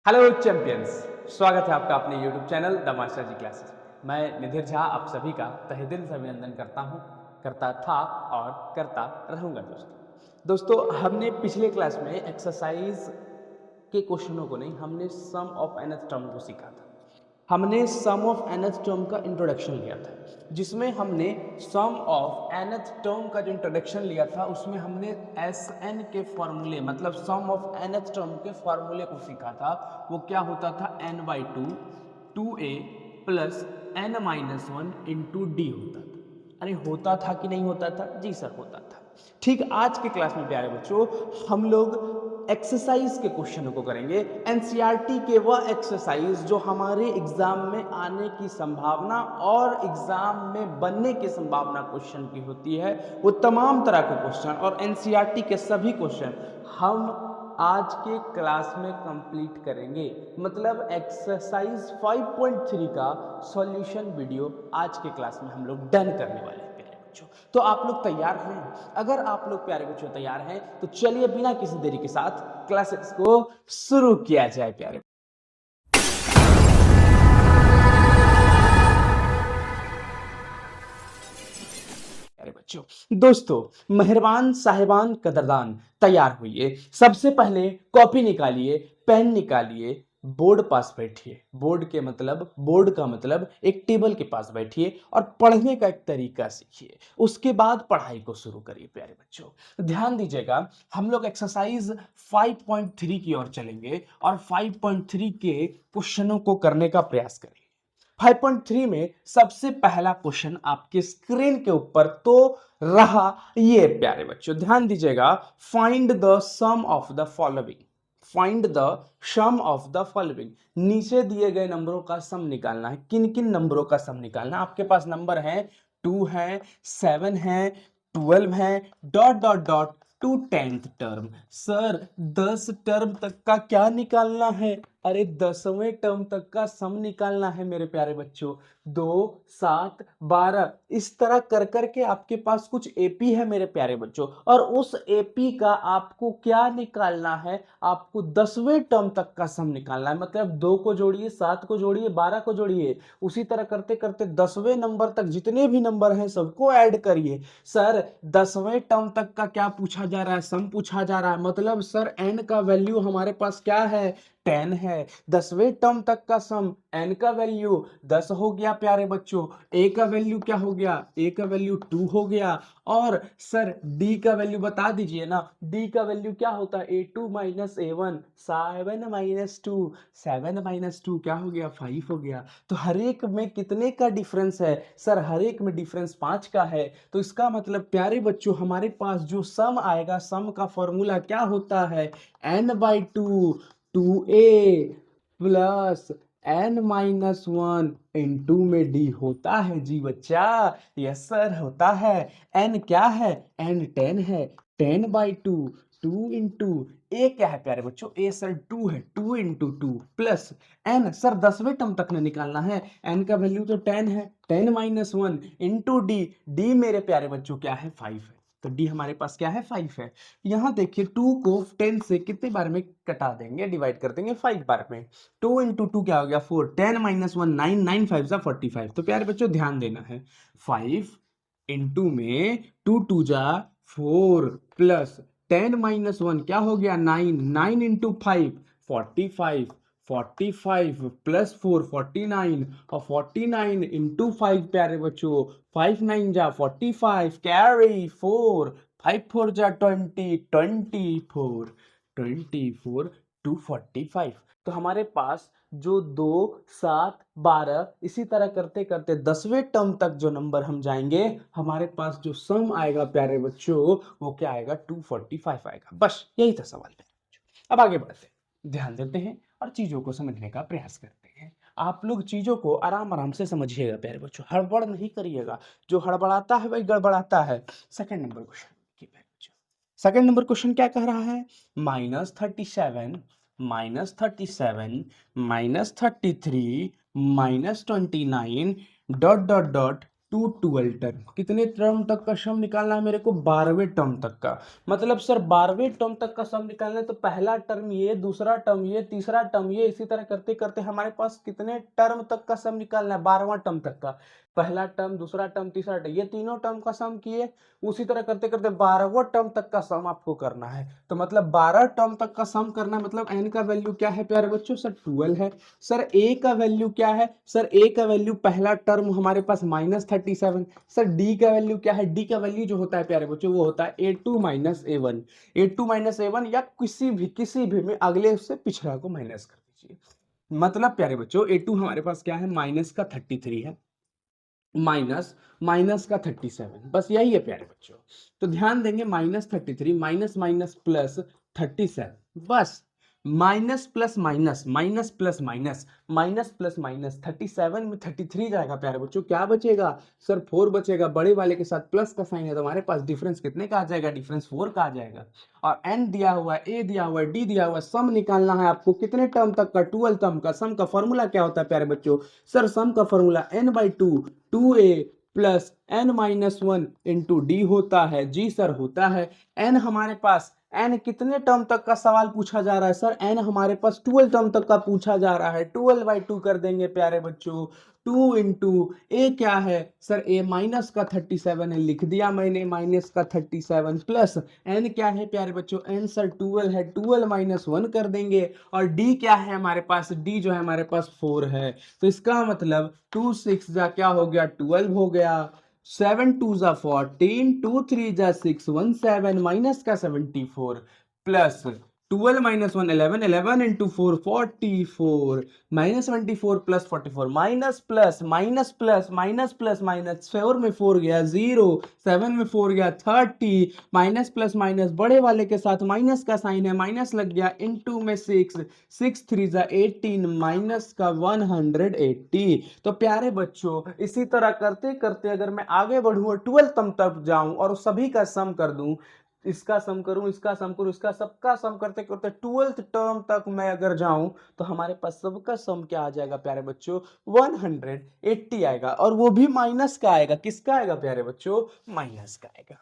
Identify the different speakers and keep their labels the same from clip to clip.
Speaker 1: Hello champions, स्वागत है आपका अपने YouTube channel the master ji classes. मैं निधिर झा आप सभी का तहे दिल से अभिनंदन करता हूँ, करता था और करता रहूँगा। दोस्तों हमने पिछले क्लास में एक्सरसाइज के क्वेश्चनों को नहीं, हमने सम ऑफ nth टर्म को सीखा था। हमने सम ऑफ nth टर्म का इंट्रोडक्शन लिया था, जिसमें हमने सम ऑफ nth टर्म का जो इंट्रोडक्शन लिया था उसमें हमने Sn के फॉर्मूले मतलब सम ऑफ nth टर्म के फॉर्मूले को सीखा था। वो क्या होता था? n/2 2a plus n minus one into d होता था। अरे होता था कि नहीं होता था? जी सर होता था। ठीक आज के क्लास में प्यारे बच्चों हम लोग एक्सरसाइज के क्वेश्चनों को करेंगे। एनसीईआरटी के वह एक्सरसाइज जो हमारे एग्जाम में आने की संभावना और एग्जाम में बनने की संभावना क्वेश्चन की होती है, वो तमाम तरह के क्वेश्चन और एनसीईआरटी के सभी क्वेश्चन हम आज के क्लास में कंप्लीट करेंगे। मतलब एक्सरसाइज 5.3 का सॉल्यूशन वीडियो आज के क्लास में हम लोग डन करने वाले हैं प्यारे बच्चों। तो आप लोग तैयार हैं? अगर आप लोग प्यारे बच्चों तैयार हैं तो चलिए बिना किसी देरी के साथ क्लासेस को शुरू किया जाए प्यारे बच्चों। दोस्तों मेहरबान साहिबान कदरदान तैयार हुइए। सबसे पहले कॉपी निकालिए, पेन निकालिए, बोर्ड पास बैठिए। बोर्ड का मतलब एक टेबल के पास बैठिए और पढ़ने का एक तरीका सीखिए। उसके बाद पढ़ाई को शुरू करिए प्यारे बच्चों। ध्यान दीजिएगा, हम लोग एक्सरसाइज 5.3 की ओर चलेंगे और 5.3 के क्वेश्चनों को करने का प्रयास करेंगे। 5.3 में सबसे पहला क्वेश्चन आपके स्क्रीन के ऊपर तो रहा ये प्यारे बच्चों, ध्यान दीजिएगा। Find the sum of the following. Find the sum of the following. नीचे दिए गए नंबरों का सम निकालना है। किन किन नंबरों का सम निकालना है? आपके पास नंबर है 2 है, 7 है, 12 है, dot dot dot to 10th term. Sir 10 term तक का क्या निकालना है? अरे 10वें टर्म तक का सम निकालना है मेरे प्यारे बच्चों। 2 7 12 इस तरह कर करके आपके पास कुछ एपी है मेरे प्यारे बच्चों, और उस एपी का आपको क्या निकालना है? आपको 10वें टर्म तक का सम निकालना है। मतलब 2 को जोड़िए, 7 को जोड़िए, 12 को जोड़िए, उसी तरह करते करते 10वें नंबर तक जितने भी नंबर हैं सबको ऐड करिए। सर 10वें टर्म तक का क्या पूछा जा रहा है? सम पूछा जा रहा है। मतलब सर n का वैल्यू हमारे पास क्या है? 10 है। 10वें टर्म तक का सम n का वैल्यू 10 हो गया प्यारे बच्चों। a का वैल्यू क्या हो गया? a का वैल्यू 2 हो गया। और सर d का वैल्यू बता दीजिए ना। d का वैल्यू क्या होता है? a2 minus a1, 7 minus 2, 7 minus 2 क्या हो गया? 5 हो गया। तो हर एक में कितने का डिफरेंस है? सर हर एक में डिफरेंस 5 का है। तो इसका मतलब प्यारे बच्चों हमारे पास जो सम आएगा, सम का फॉर्मूला क्या होता है? n/2 2a plus n minus one into में d होता है जी बच्चा। यस सर होता है। n क्या है? n 10 है। 10/2 2 इंटू ए क्या है प्यारे बच्चों? ए सर 2 है। 2 इंटू 2 प्लस n सर 10वें टर्म तक में निकालना है। n का वैल्यू तो 10 है। 10 minus one into D. D मेरे प्यारे बच्चों क्या है? 5 है। तो डी हमारे पास क्या है? 5 है। यहां देखिए 2 को 10 से कितने बार में कटा देंगे? डिवाइड कर देंगे 5 बार में। 2 इंटू 2 क्या हो गया? 4। 10 माइनस वन 9, 9 5 जा 45। तो प्यारे बच्चों ध्यान देना है, 5 इंटू में 2 2 जा 4 प्लस 10 माइनस वन क्या हो गया? 9, 9 इंटू 5 45, 45 प्लस 4 49 और 49 इंटू 5 प्यारे बच्चों 5 9 जा 45 कैरी 4 5 4 जा 20 24 24 245। तो हमारे पास जो 2 7 12 इसी तरह करते करते 10वें टर्म तक जो नंबर हम जाएंगे, हमारे पास जो सम आएगा प्यारे बच्चों वो क्या आएगा? 245 आएगा। बस यही था सवाल प्यारे बच्चों। अब आगे बढ़ते हैं, ध्यान देते हैं और चीजों को समझने का प्रयास करते हैं। आप लोग चीजों को आराम आराम से समझिएगा प्यारे बच्चों, हड़बड़ नहीं करिएगा। जो हड़बड़ाता है वही गड़बड़ाता है। सेकंड नंबर क्वेश्चन देखिए प्यारे बच्चों। सेकंड नंबर क्वेश्चन क्या कह रहा है? -37 -37 -33 -29 dot dot dot to 12 term, कितने टर्म तक का सम निकालना है मेरे को? 12वें टर्म तक का। मतलब सर 12वें टर्म तक का सम निकालना है तो पहला टर्म ये, दूसरा टर्म ये, तीसरा टर्म ये, इसी तरह करते करते हमारे पास कितने टर्म तक का सम निकालना है? 12वां टर्म तक का। पहला टर्म, दूसरा टर्म, तीसरा टर्म, ये तीनों टर्म का सम किए, उसी तरह करते करते 12वां टर्म तक का सम आपको करना है। तो मतलब 12 टर्म तक का सम करना है, मतलब n का वैल्यू क्या है प्यारे बच्चों? सर 12 है। सर a का वैल्यू क्या है? सर a का वैल्यू पहला टर्म हमारे पास -37। सर d का वैल्यू क्या है? d का वैल्यू जो होता है प्यारे बच्चों वो होता है a2 minus a1। a2 minus a1 या किसी भी में अगले उससे पिछड़ा को माइनस कर दीजिए। मतलब प्यारे बच्चों a2 हमारे पास क्या है? माइनस का 33 है, माइनस माइनस का 37, बस यही है प्यारे बच्चों। तो ध्यान देंगे -33 माइनस माइनस प्लस 37, बस minus plus minus, minus plus minus, minus plus minus, 37 में 33 जाएगा प्यारे बच्चों, क्या बचेगा? सर 4 बचेगा, बड़े वाले के साथ प्लस का साइन है तो हमारे पास डिफरेंस कितने का आ जाएगा? डिफरेंस 4 का आ जाएगा। और n दिया हुआ है, a दिया हुआ है, d दिया हुआ है, सम निकालना है आपको कितने टर्म तक का? 12 टर्म का। सम का फॉर्मूला क्या होता है प्यारे बच्चों? सर सम का formula n/2 2a plus n minus 1 into d होता है। जी सर होता है। n हमारे पास, n कितने टर्म तक का सवाल पूछा जा रहा है? सर n हमारे पास 12 टर्म तक का पूछा जा रहा है। 12/2 कर देंगे प्यारे बच्चों। 2 इंटू ए क्या है? सर a माइनस का 37 है, लिख दिया मैंने माइनस का 37, प्लस n क्या है प्यारे बच्चों? n सर 12 है, 12 माइनस 1 कर देंगे। और d क्या है हमारे पास? d जो है हमारे पास 4 है। तो इसका मतलब 2 6 जा क्या हो गया? 12 हो गया। 7 2 जा 14, 2 3 जा 6 1 7 माइनस का 74 plus 12 minus 1 11, 11 into 4 44 minus 74 plus 44, minus plus minus plus minus plus minus, 4 में 4 गया 0, 7 में 4 गया 30, माइनस प्लस माइनस, बड़े वाले के साथ माइनस का साइन है, माइनस लग गया, इंटू में 6, 6 3 जा 18 माइनस का 180। तो प्यारे बच्चों इसी तरह करते करते अगर मैं आगे बढ़ूं और 12 तम तक जाऊं और सभी का सम कर दूं, इसका सम करूं, इसका सम करूं, इसका सबका सम करते करते 12th टर्म तक मैं अगर जाऊं तो हमारे पास सबका सम क्या आ जाएगा प्यारे बच्चों? 180 आएगा। और वो भी माइनस का आएगा। किसका आएगा प्यारे बच्चों? माइनस का आएगा।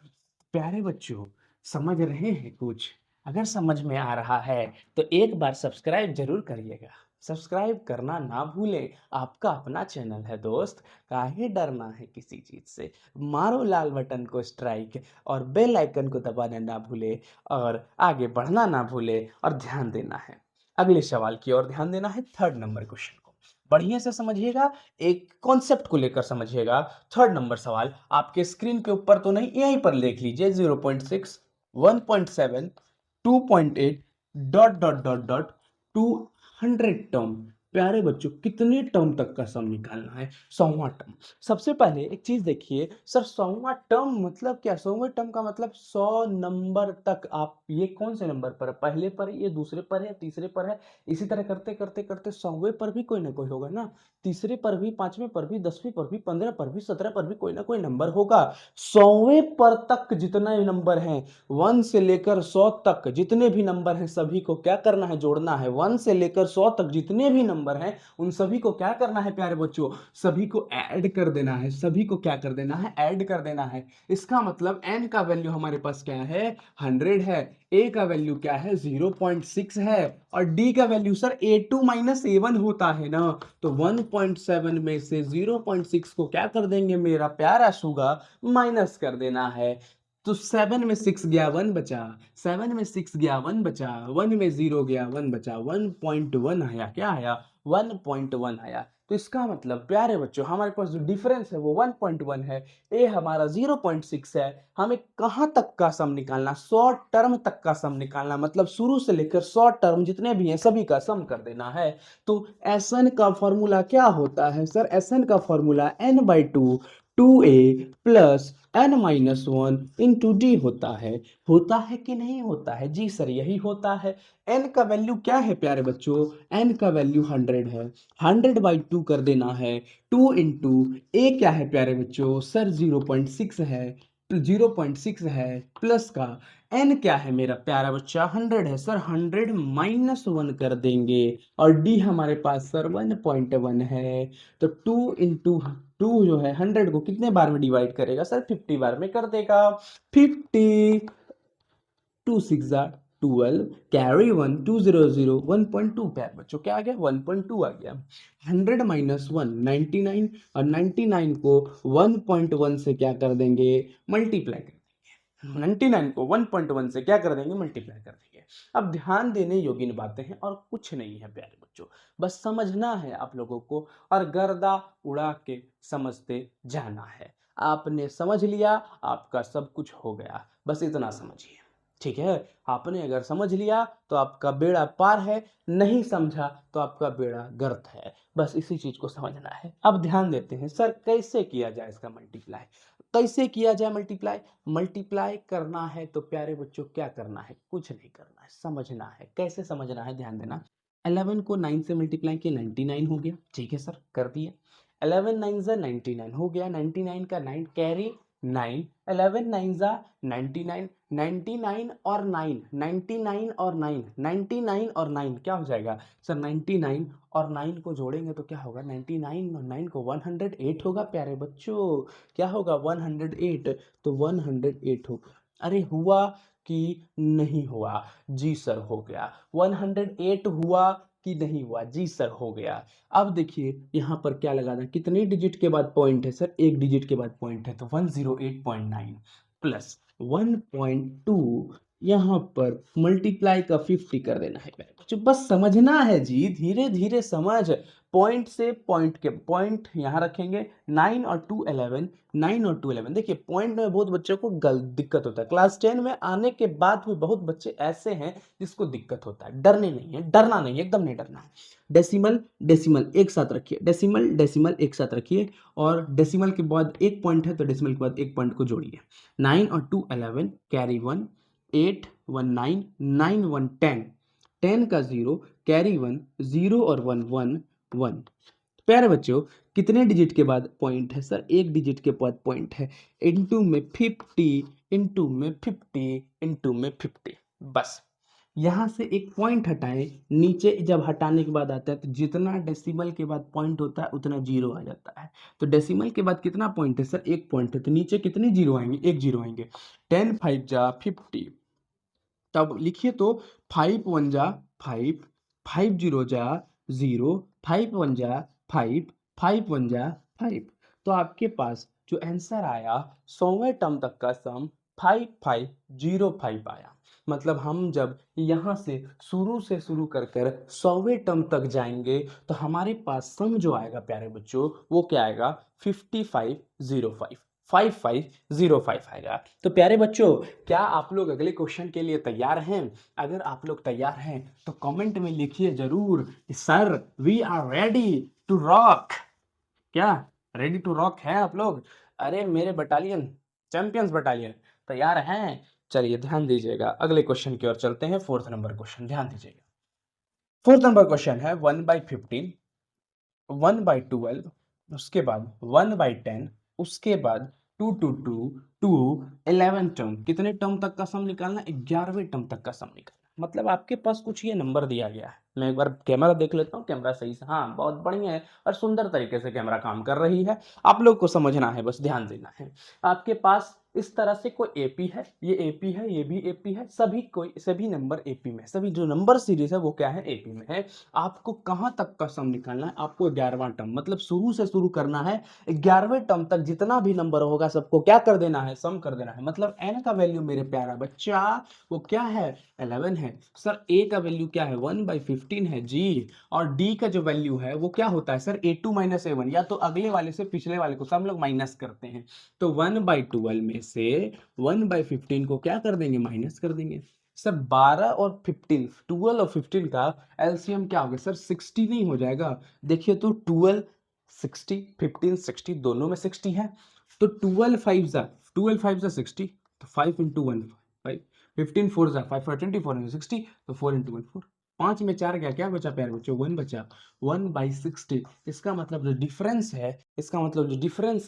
Speaker 1: प्यारे बच्चों समझ रहे हैं कुछ? अगर समझ में आ रहा है तो एक बार सब्सक्राइब जरूर करिएगा। सब्सक्राइब करना ना भूलें। आपका अपना चैनल है दोस्त, काहे डरना है किसी चीज से। मारो लाल बटन को स्ट्राइक और बेल आइकन को दबाना ना भूले और आगे बढ़ना ना भूले और ध्यान देना है अगले सवाल की ओर, ध्यान देना है 3rd नंबर क्वेश्चन को। बढ़िया से समझिएगा, एक कॉन्सेप्ट को लेकर समझिएगा। 3rd नंबर सवाल आपके स्क्रीन के ऊपर तो नहीं, यहीं पर लिख लीजिए। 0.6 1.7 2.8 dot dot dot dot 200 term. प्यारे बच्चों कितने टर्म तक का सम निकालना है? 100वां टर्म। सबसे पहले एक चीज देखिए सर, 100वां टर्म मतलब क्या? 100वें टर्म का मतलब 100 नंबर तक। आप ये कौन से नंबर पर है? पहले पर है, ये दूसरे पर है, तीसरे पर है, इसी तरह करते करते करते 100वें पर भी कोई ना कोई होगा ना। तीसरे पर भी, 5वें पर भी, 10वें पर भी, 15 पर भी, 17 पर भी कोई ना कोई नंबर होगा। 100वें पर तक जितने नंबर हैं, 1 से लेकर 100 तक जितने भी नंबर हैं सभी को क्या करना है? जोड़ना है। 1 से लेकर 100 तक जितने भी नंबर हैं उन सभी को क्या करना है प्यारे बच्चों? सभी को ऐड कर देना है। सभी को क्या कर देना है? ऐड कर देना है। इसका मतलब n का वैल्यू हमारे पास क्या है? 100 है। a का वैल्यू क्या है? 0.6 है। और d का value sir a2 minus a1 होता है ना। तो 1.7 में से 0.6 को क्या कर देंगे मेरा प्यारा सुगा? माइनस कर देना है। तो 7 में 6 गया 1 बचा, 7 में 6 गया 1 बचा, 1 में 0 गया 1 बचा, 1.1 आया। क्या आया? 1.1 आया। तो इसका मतलब प्यारे बच्चों हमारे पास जो डिफरेंस है वो 1.1 है, ए हमारा 0.6 है। हमें कहाँ तक का सम निकालना? 100 टर्म तक का सम निकालना। मतलब शुरू से लेकर 100 टर्म जितने भी हैं सभी का सम कर देना है। तो Sn का फॉर्मूला क्या होता है? सर Sn का formula n/2 2a plus n minus 1 into d होता है। होता है कि नहीं होता है? जी सर यही होता है। n का वैल्यू क्या है प्यारे बच्चों? n का वैल्यू 100 है। 100/2 कर देना है। 2 इंटू ए क्या है प्यारे बच्चों? सर 0.6 है, 0.6 है, प्लस का n क्या है मेरा प्यारा बच्चा? 100 है। सर 100 माइनस 1 कर देंगे और d हमारे पास सर 1.1 है। तो 2 इंटू टू जो है 100 को कितने बार में डिवाइड करेगा सर? 50 बार में कर देगा। 50 2 6 12 कैरी 1 2 0 0 1.2 प्यार बच्चों क्या आ गया? 1.2 आ गया। 100 माइनस 1 99 और 99 को 1.1 से क्या कर देंगे? मल्टीप्लाई कर देंगे। 99 को 1.1 से क्या कर देंगे? मल्टीप्लाई कर देंगे। अब ध्यान देने योग्य बातें हैं और कुछ नहीं है प्यारे बच्चों, बस समझना है आप लोगों को और गर्दा उड़ा के समझते जाना है। आपने समझ लिया, आपका सब कुछ हो गया, बस इतना समझिए। ठीक है, आपने अगर समझ लिया तो आपका बेड़ा पार है, नहीं समझा तो आपका बेड़ा गर्क है। बस इसी चीज को समझना है। अब ध्यान देते हैं सर कैसे किया जाए इसका मल्टीप्लाई। कैसे किया जाए मल्टीप्लाई? मल्टीप्लाई करना है तो प्यारे बच्चों क्या करना है? कुछ नहीं करना है, समझना है। कैसे समझना है? ध्यान देना। 11 को 9 से मल्टीप्लाई किया 99 हो गया। ठीक है सर, कर दिया। 11 9 जा 99 हो गया। 99 का 9 कैरी 9। 11 9 जा 99। 99 और 9, 99 और 9, 99 और 9 क्या हो जाएगा सर? 99 और 9 को जोड़ेंगे तो क्या होगा? 99 और 9 को 108 होगा प्यारे बच्चों। क्या होगा? 108। तो 108 होगा। अरे हुआ कि नहीं हुआ? जी सर हो गया। 108 हुआ कि नहीं हुआ? जी सर हो गया। अब देखिए यहाँ पर क्या लगाना, कितने डिजिट के बाद पॉइंट है सर? एक डिजिट के बाद पॉइंट है, तो 108.9 प्लस 1.2 यहाँ पर मल्टीप्लाई का 50 कर देना है मेरे बच्चों। बस समझना है जी, धीरे धीरे समझ। पॉइंट से पॉइंट के पॉइंट यहाँ रखेंगे। 9 और 2 11, 9 और 2 11। देखिए पॉइंट में बहुत बच्चों को दिक्कत होता है। क्लास 10 में आने के बाद भी बहुत बच्चे ऐसे हैं जिसको दिक्कत होता है। डरने नहीं है, डरना नहीं है, एकदम नहीं डरना है। डेसिमल डेसिमल एक साथ रखिए, डेसिमल डेसिमल एक साथ रखिए, और डेसिमल के बाद एक पॉइंट है तो डेसिमल के बाद एक पॉइंट को जोड़िए। 9 और 2 11 कैरी 1 8 1 9 9 1 10 10 का 0 कैरी 1 0 और 1 1 1। प्यारे बच्चों कितने डिजिट के बाद पॉइंट है सर? एक डिजिट के बाद पॉइंट है। इनटू में 50, इनटू में 50, इनटू में 50। बस यहां से एक पॉइंट हटाएं, नीचे जब हटाने के बाद आता है तो जितना डेसिमल के बाद पॉइंट होता है उतना जीरो आ जाता है। तो डेसिमल के बाद कितना पॉइंट है सर? एक पॉइंट है, तो नीचे कितने जीरो आएंगे? एक जीरो आएंगे। 10 5 जा 50। तब लिखिए तो 5 1 जा 5, 5 0 जा 0, 5 1 जा 5, 5 1 जा 5। तो आपके पास जो आंसर आया 100वें टर्म तक का सम 5505 आया। मतलब हम जब यहाँ से शुरू कर कर 100वें टर्म तक जाएंगे तो हमारे पास सम जो आएगा प्यारे बच्चों वो क्या आएगा? 5505, 5505 आएगा। तो प्यारे बच्चों क्या आप लोग अगले क्वेश्चन के लिए तैयार हैं? अगर आप लोग तैयार हैं तो कमेंट में लिखिए जरूर कि sir we are ready to rock. क्या रेडी टू रॉक है आप लोग? अरे मेरे बटालियन, चैंपियंस बटालियन तैयार हैं? चलिए ध्यान दीजिएगा, अगले क्वेश्चन की ओर चलते हैं। 4th नंबर क्वेश्चन ध्यान दीजिएगा। 4th नंबर क्वेश्चन है 1/15, 1/12, उसके बाद 1/10, उसके बाद 2 टू 2 टू 11 टर्म। कितने टर्म तक का सम निकालना? 11वें टर्म तक का सम निकालना। मतलब आपके पास कुछ ये नंबर दिया गया है। मैं एक बार कैमरा देख लेता हूँ, कैमरा सही से, हाँ बहुत बढ़िया है और सुंदर तरीके से कैमरा काम कर रही है। आप लोग को समझना है, बस ध्यान देना है। आपके पास इस तरह से कोई एपी है, ये एपी है, ये भी एपी है, सभी नंबर एपी में, सभी जो नंबर सीरीज है वो क्या है? एपी में है। आपको कहां तक का सम निकालना है? आपको 11वां टर्म, मतलब शुरू से शुरू करना है। 11वें टर्म तक जितना भी नंबर होगा सबको क्या कर देना है? सम कर देना है। मतलब n का वैल्यू मेरे प्यारा बच्चा वो क्या है? 11 है। सर a का वैल्यू क्या है? 1/15 है जी। और d का जो वैल्यू है वो क्या होता है सर? a2 - a1, या तो अगले वाले से पिछले वाले को सब लोग माइनस करते हैं। तो 1/12 में से 1/15 को क्या कर देंगे? माइनस कर देंगे। सर 12 और 15, 12 और 15 का एलसीएम क्या होगा सर? 60 नहीं हो जाएगा? देखिए तो 12 60, 15 60, दोनों में 60 है। तो 12 5 जा 60, तो 5 × 1 5, 15 4 जा 5 4 24 60, तो 4 × 1 4। 5 में 4 गया, क्या बचा प्यारे बच्चों? 1 बचा। 1/60। इसका मतलब जो डिफरेंस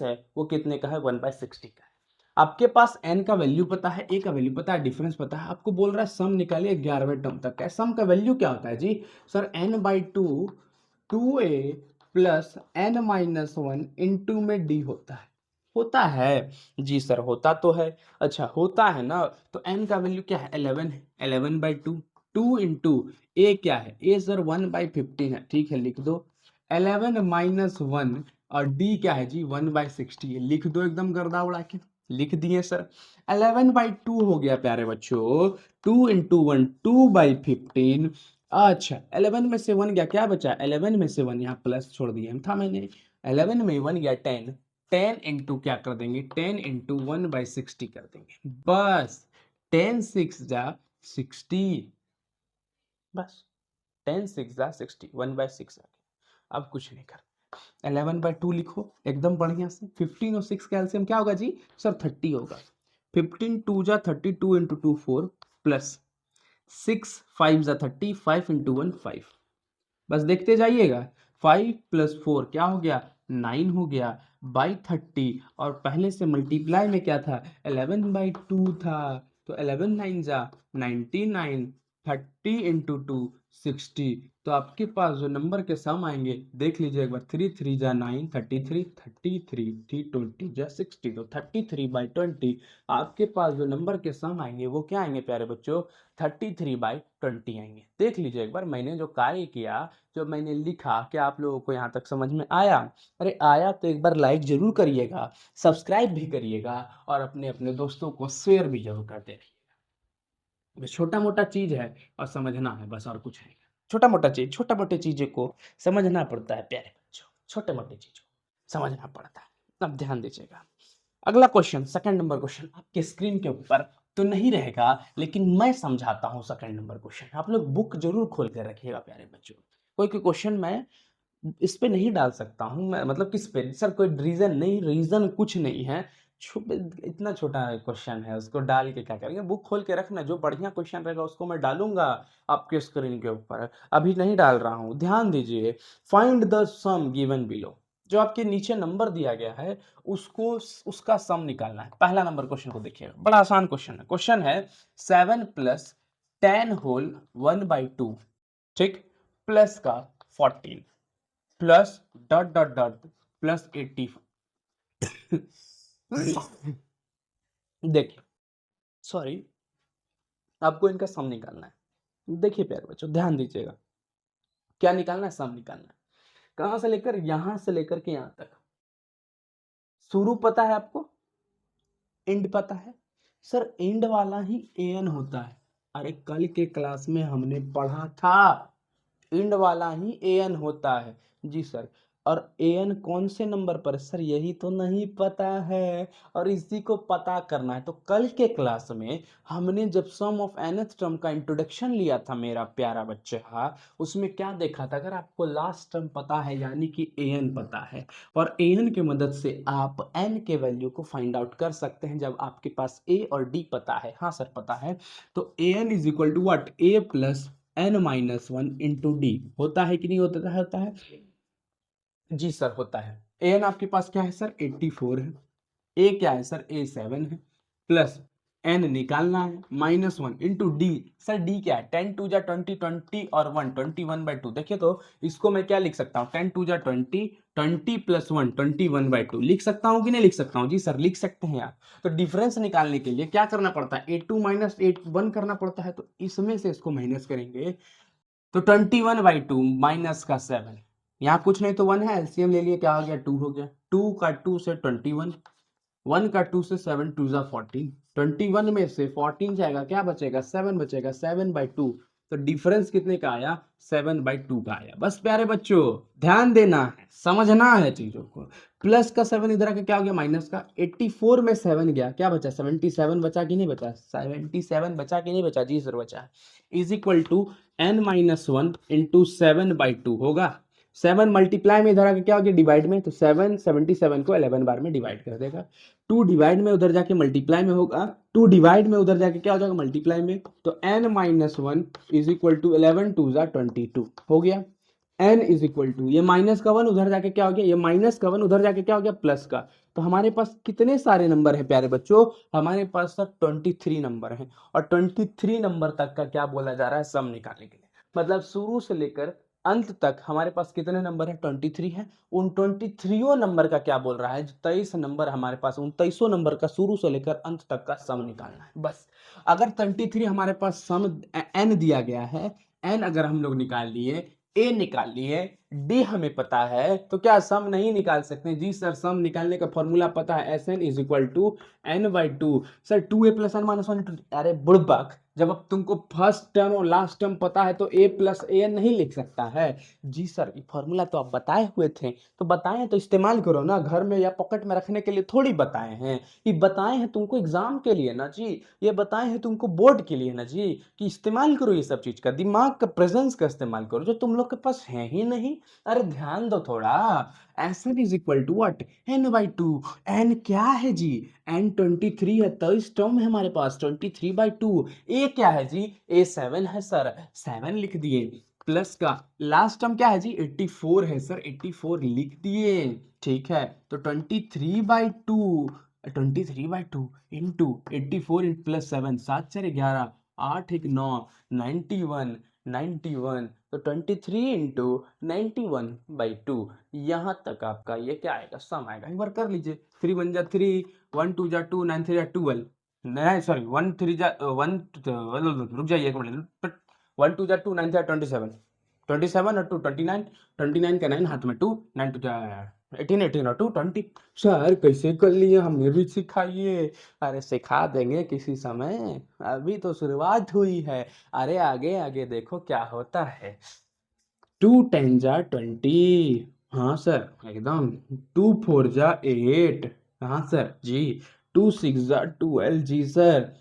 Speaker 1: है वो कितने का है? 1/60 का है। आपके पास n का वैल्यू पता है, a का वैल्यू पता है, डिफरेंस पता है। आपको बोल रहा है सम निकालिए 11वें टर्म तक का। सम का वैल्यू क्या होता है जी? Sir n/2 2a plus n minus one into में d होता है जी सर, होता तो है। अच्छा होता है ना, तो n का वैल्यू क्या है 11 है, 11/2, 2 इंटू a क्या है, a सर 1/15 है, ठीक है लिख दो। 11 माइनस वन और d क्या है जी 1/60 है, लिख दो एकदम गर्दा उड़ा के, लिख दिए सर। 11/2 हो गया प्यारे बच्चों, 2 इंटू वन 2/15। अच्छा 11 में से वन गया, क्या बचा 11 में से वन, यहाँ प्लस छोड़ दिया था मैंने, 11 में वन गया 10, 10 इंटू क्या कर देंगे 10 इंटू 1/60 कर देंगे, बस 10 6 जा 60, बस 10 6 जा 60, 1/6 आ गया। अब कुछ नहीं कर, 11/2 लिखो एकदम बढ़िया से। 15 और 6 का एलसीएम क्या होगा जी सर 30 होगा। 15 2 जा 30, 2 इंटू 2 4 प्लस 6 5 जा 30, 5 इंटू 1 5, बस देखते जाइएगा। 5 प्लस 4 क्या हो गया 9 हो गया बाई 30, और पहले से मल्टीप्लाई में क्या था 11/2 था, तो 11 9 जा 99, 30 इंटू 2 60। तो आपके पास जो नंबर के सम आएंगे देख लीजिए एक बार, 3 3 जा 9, 33, 33 3 20 जा 60, तो 33/20 आपके पास जो नंबर के सम आएंगे वो क्या आएंगे प्यारे बच्चों 33/20 आएंगे। देख लीजिए एक बार, मैंने जो कार्य किया, जो मैंने लिखा, क्या आप लोगों को यहाँ तक समझ में आया? अरे आया तो एक बार लाइक जरूर करिएगा, सब्सक्राइब भी करिएगा और अपने अपने दोस्तों को शेयर भी जरूर करते रहिएगा। छोटा मोटा चीज है और समझना है बस, और कुछ नहीं। छोटा मोटा चीज, छोटा मोटे चीजों को समझना पड़ता है प्यारे बच्चों, छोटे मोटे चीजों को समझना पड़ता है। अब ध्यान दीजिएगा, अगला क्वेश्चन, सेकंड नंबर क्वेश्चन आपके स्क्रीन के ऊपर तो नहीं रहेगा, लेकिन मैं समझाता हूं सेकंड नंबर क्वेश्चन। आप लोग बुक जरूर खोल कर रखिएगा प्यारे बच्चों। कोई कोई क्वेश्चन मैं इस पे नहीं डाल सकता हूँ मैं, मतलब किस पे सर, कोई रीजन नहीं, रीजन कुछ नहीं है, इतना छोटा क्वेश्चन है, उसको डाल के क्या करेंगे, बुक खोल के रखना, जो बढ़िया क्वेश्चन रहेगा उसको मैं डालूंगा आपके स्क्रीन के ऊपर, अभी नहीं डाल रहा हूँ। ध्यान दीजिए, find the sum given below, जो आपके नीचे नंबर दिया गया है उसको, उसका सम निकालना है। पहला नंबर क्वेश्चन को देखिएगा, बड़ा आसान क्वेश्चन है। क्वेश्चन है 7 प्लस 10 होल 1/2, ठीक, प्लस का 14 plus dot dot dot plus 80। देखिए सॉरी, आपको इनका सम निकालना है। देखिए प्यारे बच्चों ध्यान दीजिएगा, क्या निकालना है, सम निकालना है। कहां से लेकर, यहां से लेकर के यहां तक, शुरू पता है आपको, एंड पता है सर, एंड वाला ही एन होता है। अरे कल के क्लास में हमने पढ़ा था, एंड वाला ही एन होता है जी सर। और एन कौन से नंबर पर सर, यही तो नहीं पता है और इसी को पता करना है। तो कल के क्लास में हमने जब सम ऑफ nth टर्म का इंट्रोडक्शन लिया था मेरा प्यारा बच्चा, उसमें क्या देखा था, अगर आपको लास्ट टर्म पता है यानी कि एन पता है, और एन की मदद से आप एन के वैल्यू को फाइंड आउट कर सकते हैं जब आपके पास ए और डी पता है। हाँ सर पता है, तो n is equal to what, a plus n minus one into d, होता है कि नहीं होता है, होता है जी सर होता है। एन आपके पास क्या है सर 84 है, ए क्या है सर ए 7 है, प्लस एन निकालना है minus one into D, sir D क्या है 10 2 जा 20, 20 और 1 21/2। देखिए तो इसको मैं क्या लिख सकता हूँ, 10 2 जा 20, 20 प्लस 1 21/2 लिख सकता हूँ कि नहीं लिख सकता हूँ जी सर, लिख सकते हैं आप। तो डिफरेंस निकालने के लिए क्या करना पड़ता है, 82 माइनस 81 करना पड़ता है, तो इसमें से इसको माइनस करेंगे तो 21/2 माइनस का 7, यहाँ कुछ नहीं तो 1 है, एलसीएम ले लिए, क्या हो गया 2 हो गया, 2 का 2 से 21, 1 का 2 से 7 2 जा 14, 21 में से 14 जाएगा, क्या बचेगा 7 बचेगा, 7/2, तो डिफरेंस कितने का आया 7/2 का आया। बस प्यारे बच्चों ध्यान देना है, समझना है चीजों को। प्लस का 7 इधर आके क्या हो गया माइनस का, 84 में 7 गया, क्या बचा 77 बचा कि नहीं बचा, 77 बचा कि नहीं बचा जी सर बचा, is equal to n minus one into 7/2 होगा। 7 मल्टीप्लाई में इधर आके क्या हो गया डिवाइड में, तो 7 77 को 11 बार में डिवाइड कर देगा, 2 डिवाइड में उधर जाके मल्टीप्लाई में होगा, 2 डिवाइड में उधर जाके क्या हो जाएगा मल्टीप्लाई में, तो n minus one is equal to 11 2 जा 22 हो गया। n इज इक्वल टू, ये माइनस का वन उधर जाके क्या हो गया, ये माइनस का वन उधर जाके क्या हो गया प्लस का, तो हमारे पास कितने सारे नंबर हैं प्यारे बच्चों, हमारे पास सर 23 नंबर हैं, और 23 नंबर तक का क्या बोला जा रहा है सम निकालने के लिए, मतलब शुरू से लेकर अंत तक हमारे पास कितने नंबर है? 23 है। उन 23 नंबर का क्या बोल रहा है? जो 23 नंबर हमारे पास, उन 23 नंबर का शुरू से लेकर अंत तक का सम निकालना है बस। अगर 23 हमारे पास सम n दिया गया है, n अगर हम लोग निकाल लिए, a निकाल लिए, d हमें पता है, तो क्या सम नहीं निकाल सकते? जी सर, सम निकालने का फॉर्मूला पता है, Sn is equal to n/2। Sir 2a plus n minus 1। अरे बुड़बक, जब अब तुमको फर्स्ट टर्म और लास्ट टर्म पता है तो a प्लस ए एन नहीं लिख सकता है? जी सर, ये फॉर्मूला तो आप बताए हुए थे, तो बताए हैं तो इस्तेमाल करो ना, घर में या पॉकेट में रखने के लिए थोड़ी बताए हैं। ये बताए हैं तुमको एग्जाम के लिए ना जी, ये बताए हैं तुमको बोर्ड के लिए ना जी, कि इस्तेमाल करो ये सब चीज का, दिमाग का, प्रेजेंस का इस्तेमाल करो, जो तुम लोग के पास है ही नहीं। अरे ध्यान दो थोड़ा। Sn is equal to what? n/2। n क्या है जी? n 23 है, तो इस टर्म है हमारे पास 23/2। ए क्या है जी? ए 7 है सर, 7 लिख दिए। प्लस का लास्ट टर्म क्या है जी? 84 है सर, 84 लिख दिए। ठीक है, तो 23/2, 23/2 इंटू 84 इन प्लस 7, 7 4 11, 8 1 9, 91, 91, तो 23 इंटू 91/2। यहाँ तक आपका ये क्या आएगा? सम आएगा। एक बार कर लीजिए। 3 1 जा 3, 1 2 जा 2, 9 3 जा 12, नहीं सॉरी 1 3 जा 1, रुक जाइए एक मिनट। 1 2 जा 2, 9 जा 27, 27 और 2 29, 29 का 9 हाथ में 2, 9 2 जा 18, 18 और 2 20। सर कैसे कर लिए? हमें भी सिखाइए। अरे सिखा देंगे किसी समय, अभी तो शुरुआत हुई है। अरे आगे आगे देखो क्या होता है। 2 10 जा 20, हाँ सर एकदम। 2 4 जा 8, हाँ सर जी। 2 6 जा 12 जी सर।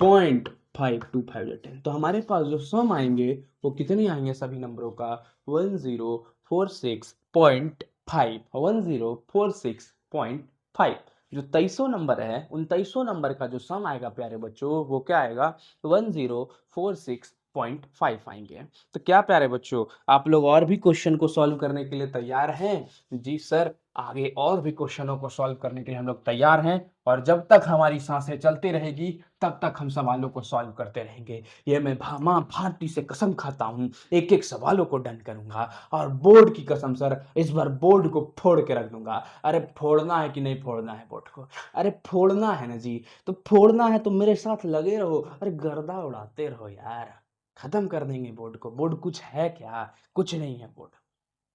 Speaker 1: 0.525 10। तो हमारे पास जो सम आएंगे वो कितने आएंगे सभी नंबरों का? 1046.5, 1046.5। जो 23 नंबर है, उन 23 नंबर का जो सम आएगा प्यारे बच्चों, वो क्या आएगा? 1046.5 आएंगे। तो क्या प्यारे बच्चों, आप लोग और भी क्वेश्चन को सॉल्व करने के लिए तैयार हैं? जी सर, आगे और भी क्वेश्चनों को सॉल्व करने के लिए हम लोग तैयार हैं, और जब तक हमारी सांसें चलती रहेगी तब तक हम सवालों को सॉल्व करते रहेंगे। ये मैं मां भारती से कसम खाता हूं, एक एक सवालों को डन करूंगा, और बोर्ड की कसम सर, इस बार बोर्ड को फोड़ के रख दूंगा। अरे फोड़ना है कि नहीं फोड़ना है बोर्ड को? अरे फोड़ना है ना जी, तो फोड़ना है तो मेरे साथ लगे रहो। अरे गर्दा उड़ाते रहो यार, खत्म कर देंगे बोर्ड को। बोर्ड कुछ है क्या? कुछ नहीं है बोर्ड।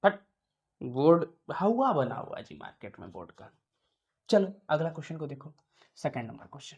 Speaker 1: बट बोर्ड हवा बना हुआ है जी मार्केट में बोर्ड का। चलो अगला क्वेश्चन को देखो। Second number question.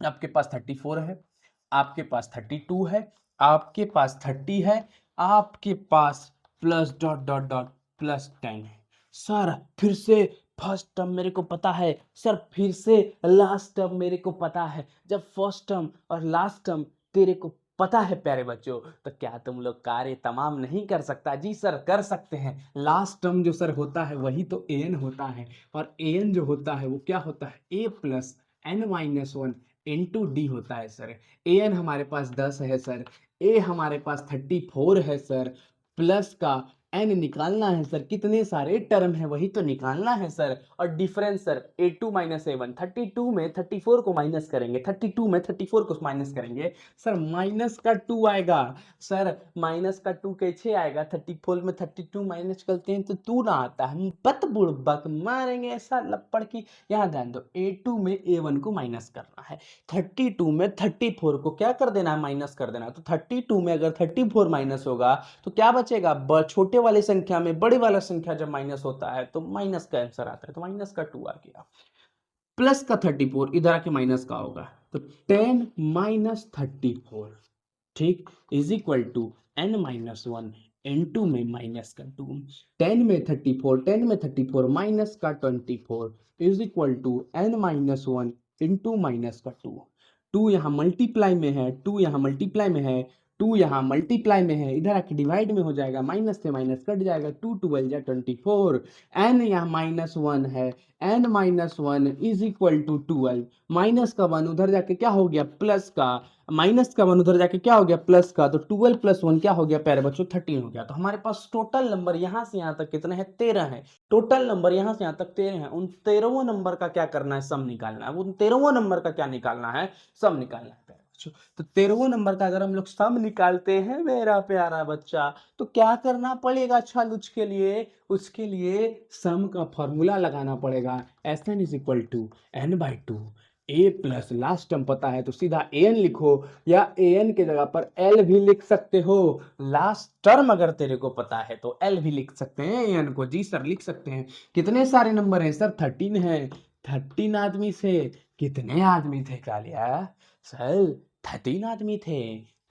Speaker 1: आपके पास 34 है, आपके पास 32 है, आपके पास 30 है, आपके पास plus dot dot dot plus 10 है। सर फिर से फर्स्ट टर्म मेरे को पता है, सर फिर से लास्ट टर्म मेरे को पता है। जब फर्स्ट टर्म और लास्ट टर्म तेरे को पता है प्यारे बच्चों, तो क्या तुम लोग कार्य तमाम नहीं कर सकता? जी सर कर सकते हैं। लास्ट टर्म जो सर होता है वही तो an होता है, और an जो होता है वो क्या होता है? a plus n-1 into d होता है सर। an हमारे पास 10 है सर, a हमारे पास 34 है सर, प्लस का n निकालना है सर, कितने सारे टर्म है वही तो निकालना है सर। और difference sir a2 minus a1, 32 में 34 को माइनस करेंगे, 32 में 34 को माइनस करेंगे सर, माइनस का 2 आएगा सर। माइनस का 2 कैसे आएगा? 34 में 32 माइनस करते हैं तो 2 ना आता है। बत बुड़बक मारेंगे ऐसा लपड़ की। यहाँ ध्यान दो, a2 में a1 को माइनस करना है, 32 में 34 को क्या कर देना है? माइनस कर देना है। तो 32 में अगर 34 माइनस होगा तो क्या बचेगा? छोटे वाले संख्या में बड़े वाला संख्या जब माइनस होता है तो माइनस का आंसर आता है, तो माइनस का 2 आ गया। प्लस का 34 इधर आके माइनस का होगा, तो 10 माइनस 34, ठीक, is equal to n-1 n2 में माइनस का 2। 10 में 34, 10 में 34 माइनस का 24 is equal to n-1 into minus का 2। 2 यहाँ मल्टीप्लाई में है, 2 यहाँ मल्टीप्लाई में है, 2 यहाँ मल्टीप्लाई में है, इधर आके डिवाइड में हो जाएगा, माइनस से माइनस कट जाएगा, 2 12 जा 24। n यहाँ -1 है, n-1 is equal to 12, minus का 1 उधर जाके क्या हो गया? प्लस का, माइनस का 1 उधर जाके क्या हो गया? प्लस का, तो 12 प्लस 1 क्या हो गया प्यारे बच्चों? 13 हो गया। तो हमारे पास टोटल नंबर यहाँ से यहाँ तक कितने हैं? 13 है। टोटल नंबर यहाँ से यहाँ तक 13 है। उन 13वें नंबर का क्या करना है? सम निकालना है। उन 13वें नंबर का क्या निकालना है? सम निकालना है। बच्चों। तो 13वें नंबर का अगर हम लोग सम निकालते हैं मेरा प्यारा बच्चा, तो क्या करना पड़ेगा छालुच के लिए? उसके लिए सम का फॉर्मूला लगाना पड़ेगा। Sn is equal to n/2 a plus last term पता है तो सीधा an लिखो, या an के जगह पर l भी लिख सकते हो। लास्ट टर्म अगर तेरे को पता है तो l भी लिख सकते हैं an को। जी सर लिख सकते हैं। कितने सारे नंबर हैं सर? 13 है। 13 आदमी से कितने आदमी थे कालिया? सर 13 आदमी थे।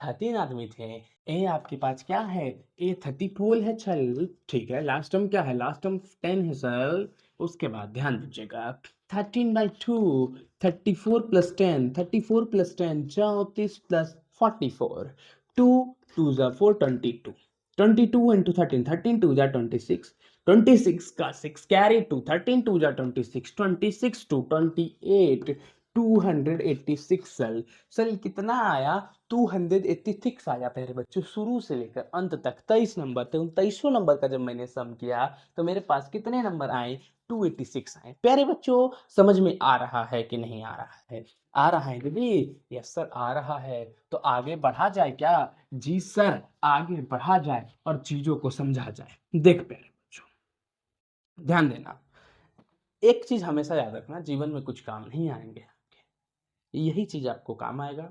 Speaker 1: 13 आदमी थे। ए आपके पास क्या है? ए 34 है। चल ठीक है। लास्ट टर्म क्या है? लास्ट टर्म 10 है सर। उसके बाद ध्यान दीजिएगा 13/2 34 प्लस 10 34 प्लस 10 34 प्लस 44 2 2 जा 4 22 22 इंटू 13 13 2 जा 26 26 का 6 कैरी 2 13 2 जा 26 26 टू 28 286 सल। सल कितना आया? 286 आया मेरे बच्चों। शुरू से लेकर अंत तक 23 नंबर थे। उन 23 नंबर का जब मैंने सम किया तो मेरे पास कितने नंबर आए? 286 आए। प्यारे बच्चों समझ में आ रहा है कि नहीं आ रहा है? आ रहा है दीदी? यस सर आ रहा है। तो आगे बढ़ा जाए क्या? जी सर आगे बढ़ा जाए और चीजों को समझा जाए। देख प्यारे बच्चों ध्यान देना, एक चीज हमेशा याद रखना, जीवन में कुछ काम नहीं आएंगे आपके, यही चीज आपको काम आएगा।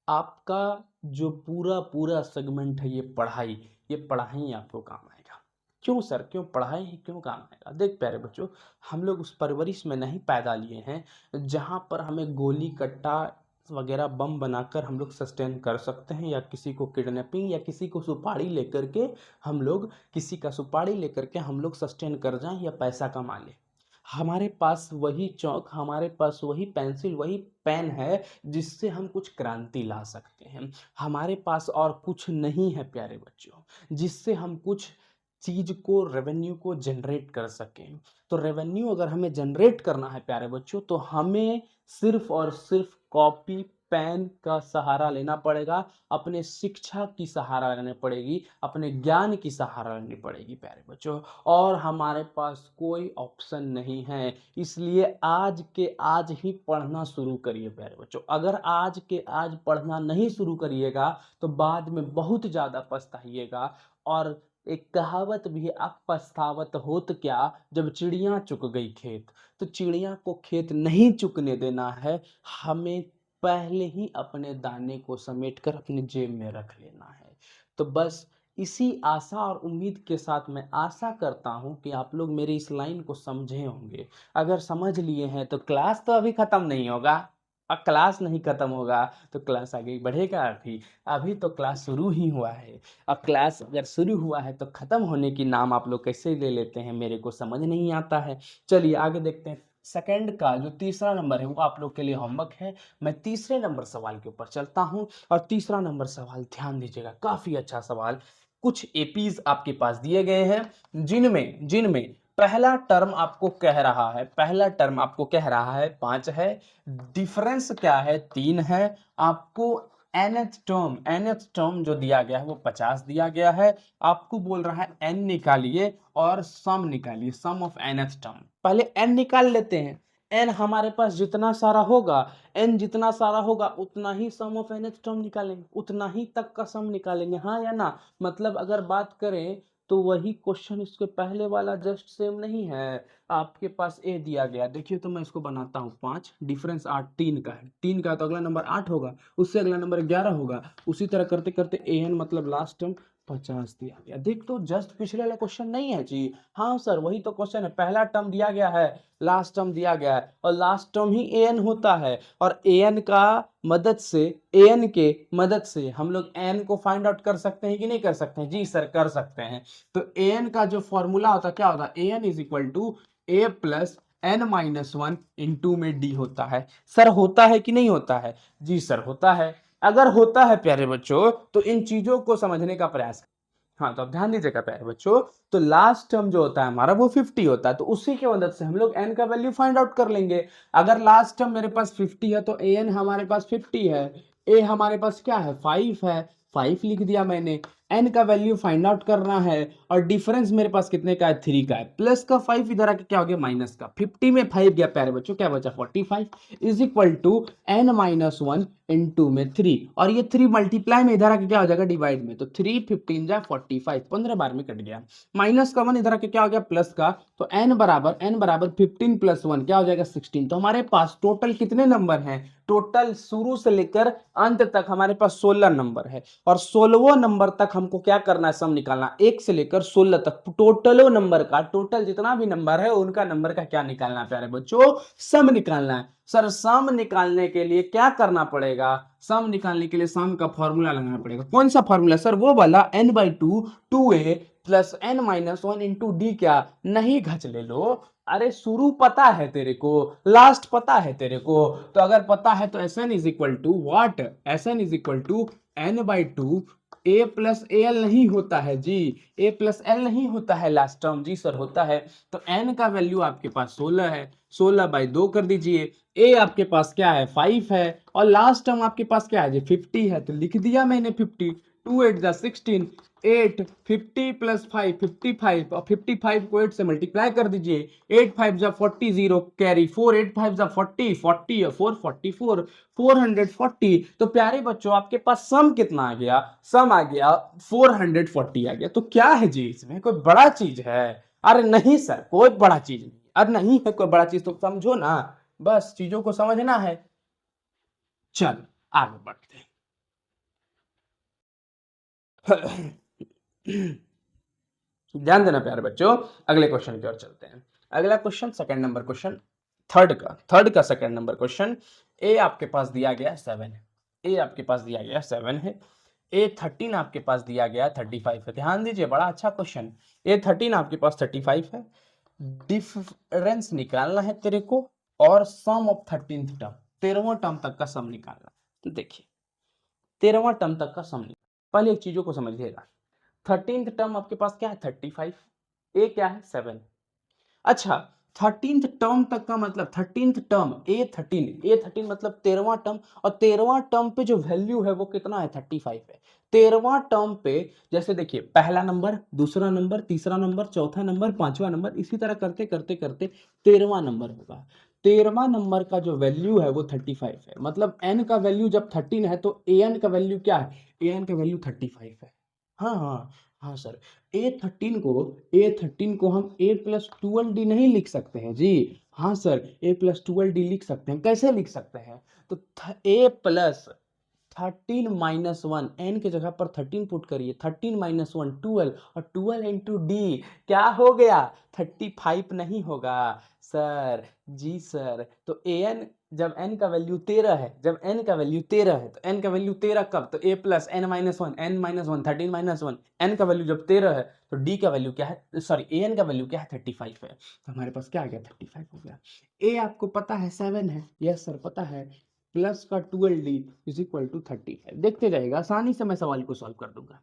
Speaker 1: आपका जो पूरा पूरा सेगमेंट है ये पढ़ाई आपको काम आएगा। क्यों सर? क्यों पढ़ाई ही क्यों काम आएगा? देख प्यारे बच्चों, हम लोग उस परवरिश में नहीं पैदा लिए हैं जहाँ पर हमें गोली कट्टा वगैरह बम बनाकर हम लोग सस्टेन कर सकते हैं, या किसी को किडनैपिंग या किसी को सुपारी लेकर के हम लोग किसी का सुपारी लेकर के हम लोग सस्टेन कर जाएं या पैसा कमा लें। हमारे पास वही चौक, हमारे पास वही पेंसिल, वही पेन है जिससे हम कुछ क्रांति ला सकते हैं। हमारे पास और कुछ नहीं है प्यारे बच्चों जिससे हम कुछ चीज को, रेवेन्यू को जनरेट कर सकें। तो रेवेन्यू अगर हमें जनरेट करना है प्यारे बच्चों तो हमें सिर्फ और सिर्फ कॉपी पेन का सहारा लेना पड़ेगा, अपने शिक्षा की सहारा लेनी पड़ेगी, अपने ज्ञान की सहारा लेनी पड़ेगी प्यारे बच्चों। और हमारे पास कोई ऑप्शन नहीं है। इसलिए आज के आज ही पढ़ना शुरू करिए प्यारे बच्चों। अगर आज के आज पढ़ना नहीं शुरू करिएगा तो बाद में बहुत ज़्यादा पछताइएगा। और एक कहावत भी है, अब पछतावत होत क्या जब चिड़िया चुग गई खेत। तो चिड़िया को खेत नहीं चुकने देना है, हमें पहले ही अपने दाने को समेट कर अपने जेब में रख लेना है। तो बस इसी आशा और उम्मीद के साथ मैं आशा करता हूं कि आप लोग मेरी इस लाइन को समझे होंगे। अगर समझ लिए हैं तो क्लास तो अभी खत्म नहीं होगा, और क्लास नहीं खत्म होगा तो क्लास आगे बढ़ेगा। अभी अभी तो क्लास शुरू ही हुआ है, और क्लास अगर शुरू हुआ है तो खत्म होने की नाम आप लोग कैसे ले लेते हैं मेरे को समझ नहीं आता है। चलिए आगे देखते हैं। सेकंड का जो तीसरा नंबर है वो आप लोग के लिए होमवर्क है। मैं तीसरे नंबर सवाल के ऊपर चलता हूं, और तीसरा नंबर सवाल ध्यान दीजिएगा, काफी अच्छा सवाल। कुछ एपीज आपके पास दिए गए हैं जिनमें जिनमें पहला टर्म आपको कह रहा है, पहला टर्म आपको कह रहा है 5 है, डिफरेंस क्या है 3 है। आपको nth टर्म जो दिया गया है वो 50 दिया गया है। आपको बोल रहा है n निकालिए और सम निकालिए, सम ऑफ nth टर्म। पहले n निकाल लेते हैं। n हमारे पास जितना सारा होगा, n जितना सारा होगा उतना ही सम ऑफ nth टर्म निकालेंगे, उतना ही तक का सम निकालेंगे, हाँ या ना? मतलब अगर बात करें तो वही क्वेश्चन इसके पहले वाला जस्ट सेम नहीं है। आपके पास ए दिया गया, देखिए तो मैं इसको बनाता हूँ 5, डिफरेंस 8 3 का है, 3 का है तो अगला नंबर 8 होगा, उससे अगला नंबर 11 होगा। उसी तरह करते करते एन मतलब लास्ट टर्म 50 दिया गया। देख तो जस्ट पिछले वाला क्वेश्चन नहीं है जी। हाँ सर वही तो क्वेश्चन है, पहला टर्म दिया गया है, लास्ट टर्म दिया गया है, और लास्ट टर्म ही एन होता है। और एन का मदद से, एन के मदद से हम लोग एन को फाइंड आउट कर सकते हैं कि नहीं कर सकते हैं? जी सर कर सकते हैं। तो एन का जो फॉर्मूला होता है क्या होता है? N is equal to a plus n-1 into में डी होता है। सर होता है कि नहीं होता है? जी सर होता है। अगर होता है प्यारे बच्चों तो इन चीजों को समझने का प्रयास। हाँ तो अब ध्यान दीजिएगा प्यारे बच्चों, तो लास्ट टर्म जो होता है हमारा वो 50 होता है, तो उसी की मदद से हम लोग n का वैल्यू फाइंड आउट कर लेंगे। अगर लास्ट टर्म मेरे पास 50 है तो an हमारे पास 50 है, a हमारे पास क्या है 5 है, 5 लिख दिया मैंने। एन का वैल्यू फाइंड आउट करना है और डिफरेंस मेरे पास कितने का है, 3 का है। प्लस का 5 इधर आके क्या हो गया, माइनस का 50 में 5 गया प्यारे बच्चों, क्या बचा 45 is equal to n minus 1 into में 3, और ये 3 मल्टीप्लाई में इधर आके क्या हो जाएगा, डिवाइड में, तो 3 15 जा 45, 15 बार में कट गया। माइनस का 1 इधर आके क्या हो गया, प्लस का, तो एन बराबर 15 प्लस 1 क्या हो जाएगा 16। तो हमारे पास टोटल कितने नंबर हैं, टोटल शुरू से लेकर अंत तक हमारे पास 16 नंबर है, और 16वें नंबर तक हमको क्या करना है, सम निकालना, 1 से लेकर 16 तक टोटलो नंबर का, टोटल जितना भी नंबर है उनका नंबर का क्या निकालना है प्यारे बच्चों, सम निकालना है। सर सम निकालने के लिए क्या करना पड़ेगा, सम निकालने के लिए सम का फॉर्मूला लगाना पड़ेगा। कौन सा फॉर्मूला सर, वो वाला n/2 2a plus n minus 1 into D, क्या नहीं घच ले लो, अरे शुरू पता है तेरे को, लास्ट पता है तेरे को, तो अगर पता है तो Sn is equal to what, Sn is equal to n/2 a plus l नहीं होता है जी, a प्लस एल नहीं होता है लास्ट टर्म, जी सर होता है। तो n का वैल्यू आपके पास 16 है, 16/2 कर दीजिए, a आपके पास क्या है 5 है, और लास्ट टर्म आपके पास क्या है जी 50 है, तो लिख दिया मैंने 50, 2 8 जा 16, 8 50 प्लस 5 55, और 55 को 8 से मल्टीप्लाई कर दीजिए, 8 5 जा 40, 0 कैरी 4, 8 5 जा 40, 40 और 4 44, 440। तो प्यारे बच्चों आपके पास सम कितना आ गया, सम आ गया 440 आ गया। तो क्या है जी इसमें, कोई बड़ा चीज है, अरे नहीं सर कोई बड़ा चीज नहीं, अरे नहीं है कोई बड़ा चीज, तो समझो ना, बस चीजों को समझना है। चल आगे बढ़ते हैं। ध्यान देना प्यारे बच्चों, अगले क्वेश्चन की ओर चलते हैं। अगला question second number question, third का सेकंड नंबर क्वेश्चन। ए आपके पास दिया गया 7 है, ए आपके पास दिया गया 7 है, ए 13 आपके पास दिया गया 35 है। ध्यान दीजिए बड़ा अच्छा क्वेश्चन, ए 13 आपके पास 35 है, डिफरेंस निकालना है तेरे को, और सम ऑफ 13th टर्म, 13वां टर्म तक का सम निकालना। तो देखिए 13वां टर्म तक का सम, पहले एक चीजों को समझिएगा, 13th टर्म आपके पास क्या है 35, ए क्या है 7। अच्छा 13th टर्म तक का मतलब 13th टर्म ए 13 मतलब 13वां टर्म, और 13वां टर्म पे जो वैल्यू है वो कितना है 35 है। 13वां टर्म पे जैसे देखिए पहला नंबर, दूसरा नंबर, तीसरा नंबर, चौथा नंबर, पांचवा नंबर, इसी तरह करते करते करते 13वां नंबर होगा। 13वां नंबर का जो वैल्यू है वो 35 है, मतलब एन का वैल्यू जब 13 है तो ए एन का वैल्यू क्या है, ए एन का वैल्यू 35 है। हाँ हाँ हाँ सर, ए थर्टीन को हम ए प्लस 12 डी नहीं लिख सकते हैं जी, हाँ सर ए प्लस 12 डी लिख सकते हैं। कैसे लिख सकते हैं, तो ए प्लस 13 - 1, एन के जगह पर 13 पुट करिए, 13 - 1 12, और 12 इंटू डी क्या हो गया 35 नहीं होगा सर, जी सर। तो ए एन जब n का वैल्यू 13 है, जब n का वैल्यू 13 है, तो n का वैल्यू 13 कब, तो a plus n-1, n-1 13 - 1, n का वैल्यू जब 13 है तो d का वैल्यू क्या है, सॉरी an का वैल्यू क्या है 35 है। तो हमारे पास क्या आ गया 35 हो गया। a आपको पता है 7 है, यस सर पता है, प्लस का 12d इज इक्वल टू 35। देखते जाइएगा आसानी से मैं सवाल को सॉल्व कर दूंगा।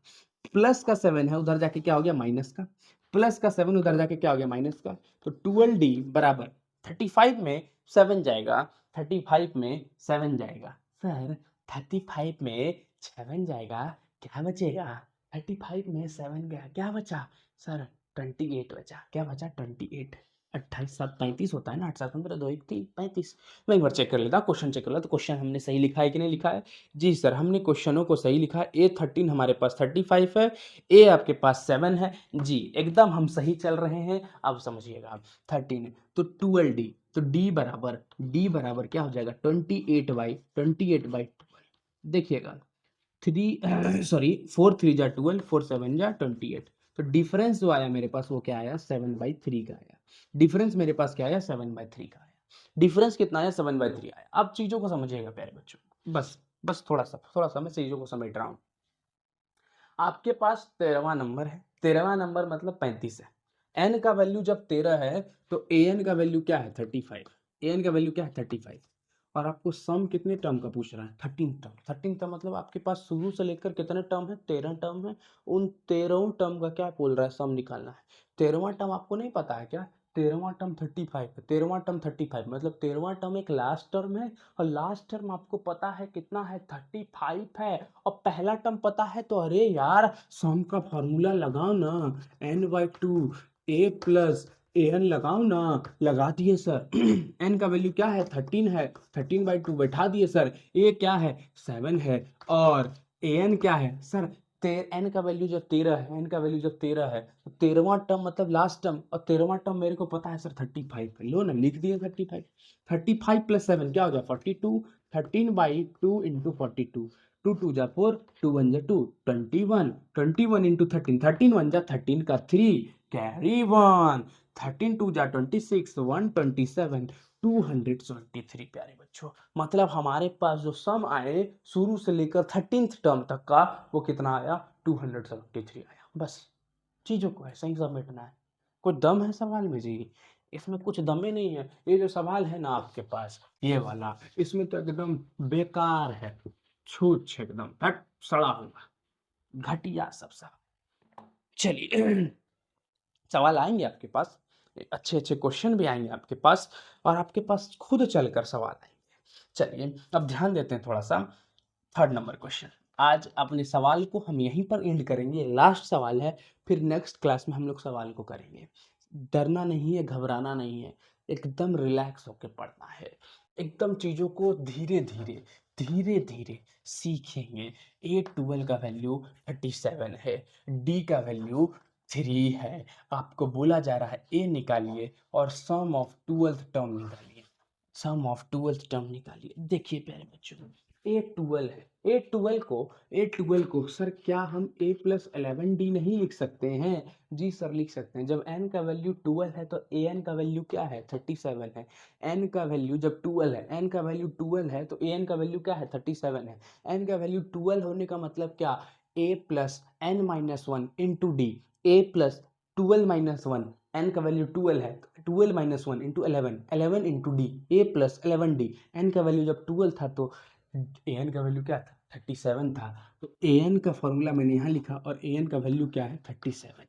Speaker 1: प्लस का 7 है, उधर जाके क्या हो गया माइनस का, प्लस का 7 उधर जाके क्या हो गया माइनस का, तो 12d बराबर 35 में 7 जाएगा, 35 में 7 जाएगा सर, 35 में 7 जाएगा, क्या बचेगा 35 में 7 गया, क्या बचा सर 28 बचा, क्या बचा 28, 28 7 35 होता है ना, 8 7 15 2 1 3 35। मैं एक बार चेक कर लेता हूँ, क्वेश्चन चेक कर लेता, तो क्वेश्चन हमने सही लिखा है कि नहीं लिखा है, जी सर हमने क्वेश्चनों को सही लिखा है। A13 हमारे पास 35 है, ए आपके पास 7 है, जी एकदम हम सही चल रहे हैं। अब समझिएगा आप 13 तो 12d, तो d बराबर क्या हो जाएगा 28/12। देखिएगा 3 सॉरी 4 3 जा 12, 4 7 जा 28, तो डिफरेंस जो आया मेरे पास वो क्या आया 7/3 का आया। डिफरेंस मेरे पास क्या आया 7/3 का आया। डिफरेंस कितना आया 7/3 आया। अब चीजों को समझिएगा प्यारे बच्चों, बस थोड़ा सा मैं चीजों को समेट रहा हूँ। आपके पास 13वां नंबर है, 13वां नंबर मतलब 35 है, एन का वैल्यू जब 13 है तो ए एन का वैल्यू क्या है 35, ए एन का वैल्यू क्या है 35, और आपको सम कितने टर्म का पूछ रहा है 13 टर्म। 13 टर्म मतलब आपके पास शुरू से लेकर कितने टर्म है 13 टर्म है, उन 13 टर्म का क्या बोल रहा है सम निकालना है। 13वां टर्म आपको नहीं पता है क्या, 13वां टर्म 35 है, 13वां टर्म 35 मतलब 13वां टर्म एक लास्ट टर्म है और लास्ट टर्म आपको पता है कितना है 35 है और पहला टर्म पता है तो अरे यार सम का फॉर्मूला लगाओ ना n/2 a प्लस an लगाओ ना, लगा दिए सर। n का वैल्यू क्या है 13 है, 13/2 बैठा दिए सर। a क्या है 7 है और an क्या है सर एन का वैल्यू जब 13 है, एन का वैल्यू जब 13 है तो 13वां टर्म मतलब लास्ट टर्म और 13वां टर्म मेरे को पता है सर 35 है। लो ना लिख दिए 35, 35 प्लस 7 क्या हो गया 42, 13/2 इंटू 42, 2 2 जा 4, 2 1 जा 2, 21, 21 इंटू 13, 13 1 जा 13 का 3 कैरी 1, 13 2 जा 26, 127, 273 प्यारे बच्चों। मतलब हमारे पास जो सम आए शुरू से लेकर 13th टर्म तक का वो कितना आया 273 आया। बस चीजों को ऐसा ही समेटना है। कोई दम है सवाल में जी? इसमें कुछ दम ही नहीं है। ये जो सवाल है ना आपके पास ये वाला, इसमें तो एकदम बेकार है, छूछ एकदम हट सड़ा हुआ घटिया सब। चलिए सवाल आएंगे आपके पास, अच्छे अच्छे क्वेश्चन भी आएंगे आपके पास और आपके पास खुद चलकर सवाल आएंगे। चलिए अब ध्यान देते हैं थोड़ा सा। 3rd नंबर क्वेश्चन, आज अपने सवाल को हम यहीं पर एंड करेंगे, लास्ट सवाल है, फिर नेक्स्ट क्लास में हम लोग सवाल को करेंगे। डरना नहीं है, घबराना नहीं है, एकदम रिलैक्स होकर पढ़ना है, एकदम चीज़ों को धीरे धीरे धीरे धीरे सीखेंगे। A12 का वैल्यू 37 है, D का वैल्यू 3 है, आपको बोला जा रहा है A निकालिए और सम ऑफ 12th टर्म निकालिए, सम ऑफ 12th टर्म निकालिए। देखिए प्यारे बच्चों A12 है, A12 को सर क्या हम A प्लस 11D नहीं लिख सकते हैं? जी सर लिख सकते हैं। जब n का वैल्यू 12 है तो an का वैल्यू क्या है 37 है। n का वैल्यू जब 12 है, n का वैल्यू 12 है तो an का वैल्यू क्या है 37 है। n का वैल्यू 12 होने का मतलब क्या a plus n minus one into D, a plus 12 minus one, n का वैल्यू 12 है, 12 minus one into 11, 11 into D, a plus 11d। n का वैल्यू जब 12 था तो an का वैल्यू क्या था 37 था, तो an का फॉर्मूला मैंने यहाँ लिखा और an का वैल्यू क्या है 37 है।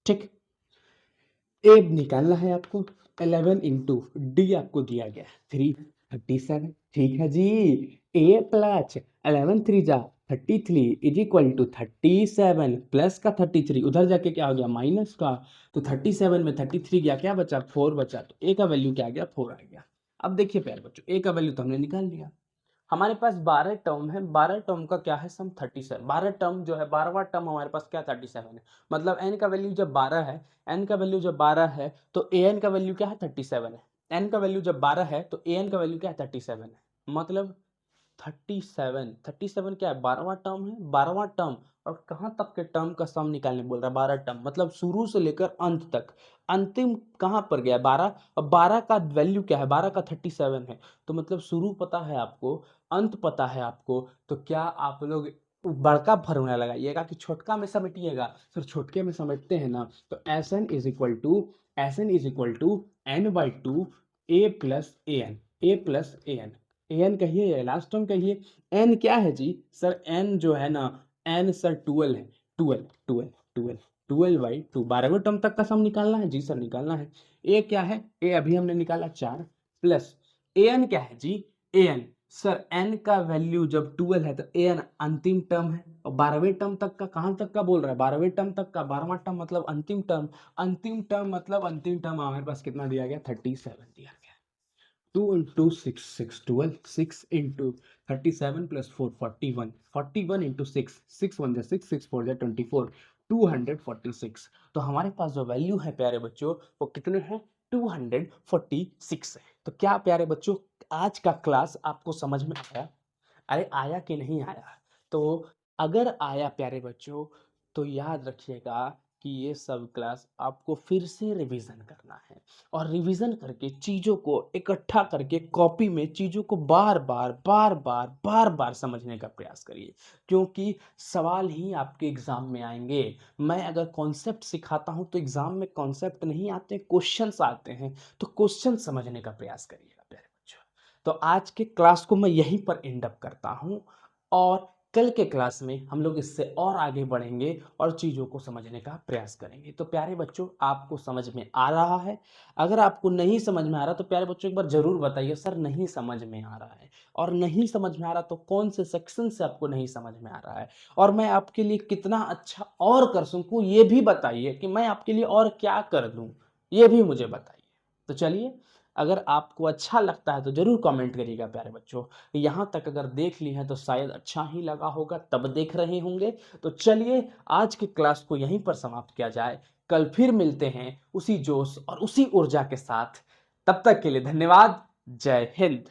Speaker 1: ठीक, a निकालना है आपको, 11 इंटू डी आपको दिया गया 337। ठीक है जी, a प्लस 11 3 जा 33 इज इक्वल टू 37 प्लस का 33 उधर जाके क्या हो गया माइनस का, तो 37 में 33 गया क्या बचा 4 बचा, तो a का वैल्यू क्या आ गया 4 आ गया। अब देखिए प्यारे बच्चों a का वैल्यू तो हमने निकाल लिया, हमारे पास 12 टर्म है, 12 टर्म का क्या है सम 37, 12 टर्म जो है 12वां टर्म हमारे पास क्या 37 है, मतलब n का वैल्यू जब 12 है, n का वैल्यू जब 12 है तो an का वैल्यू क्या है 37 है। n का वैल्यू जब 12 है तो an का वैल्यू क्या है 37 है, मतलब 37 क्या है 12वां टर्म है, 12वां टर्म और कहाँ तक के टर्म का सम निकालने बोल रहा है 12 टर्म, मतलब शुरू से लेकर अंत तक, अंतिम कहाँ पर गया 12 और 12 का वैल्यू क्या है 12 का 37 है, तो मतलब शुरू पता है आपको अंत पता है आपको, तो क्या आप लोग बड़का फॉर्मूला लगाइएगा कि छोटका में समेटिएगा? फिर छोटके में समेटते हैं ना, तो Sn is equal to n/2 a plus a n, a plus a n, an कहिए या लास्ट टर्म कहिए। n क्या है जी सर, n जो है ना n सर 12 है, 12/2 12वें टर्म तक का सम निकालना है जी सर, निकालना है। a क्या है, a अभी हमने निकाला 4 प्लस an क्या है जी, an सर n का वैल्यू जब 12 है तो an अंतिम टर्म है और 12वें टर्म तक का कहां तक का बोल रहा है 12वें टर्म तक का, 12वां टर्म मतलब अंतिम टर्म, अंतिम टर्म मतलब अंतिम टर्म हमारे पास कितना दिया गया 37 दिया गया। 2 into 6 6 12, 6 into 37 plus 4 41, 41 into 6 6 1 6 6 4 24, 246। तो हमारे पास जो वैल्यू है प्यारे बच्चों वो कितने हैं 246 है। तो क्या प्यारे बच्चों आज का क्लास आपको समझ में आया? अरे आया कि नहीं आया? तो अगर आया प्यारे बच्चों तो याद रखिएगा कि ये सब क्लास आपको फिर से रिवीजन करना है और रिवीजन करके चीज़ों को इकट्ठा करके कॉपी में चीज़ों को बार बार समझने का प्रयास करिए, क्योंकि सवाल ही आपके एग्जाम में आएंगे। मैं अगर कॉन्सेप्ट सिखाता हूँ तो एग्जाम में कॉन्सेप्ट नहीं आते, क्वेश्चंस आते हैं, तो क्वेश्चन समझने का प्रयास करिएगा प्यारे बच्चों। तो आज के क्लास को मैं यहीं पर एंड अप करता हूँ और कल के क्लास में हम लोग इससे और आगे बढ़ेंगे और चीज़ों को समझने का प्रयास करेंगे। तो प्यारे बच्चों, आपको समझ में आ रहा है? अगर आपको नहीं समझ में आ रहा तो प्यारे बच्चों एक बार ज़रूर बताइए, सर नहीं समझ में आ रहा है। और नहीं समझ में आ रहा तो कौन से सेक्शन से आपको नहीं समझ में आ रहा है, और मैं आपके लिए कितना अच्छा और कर सकूँ ये भी बताइए, कि मैं आपके लिए और क्या कर दूँ, ये भी मुझे बताइए। तो चलिए, अगर आपको अच्छा लगता है तो ज़रूर कमेंट करिएगा प्यारे बच्चों। यहाँ तक अगर देख ली है तो शायद अच्छा ही लगा होगा, तब देख रहे होंगे। तो चलिए, आज की क्लास को यहीं पर समाप्त किया जाए। कल फिर मिलते हैं उसी जोश और उसी ऊर्जा के साथ। तब तक के लिए धन्यवाद। जय हिंद।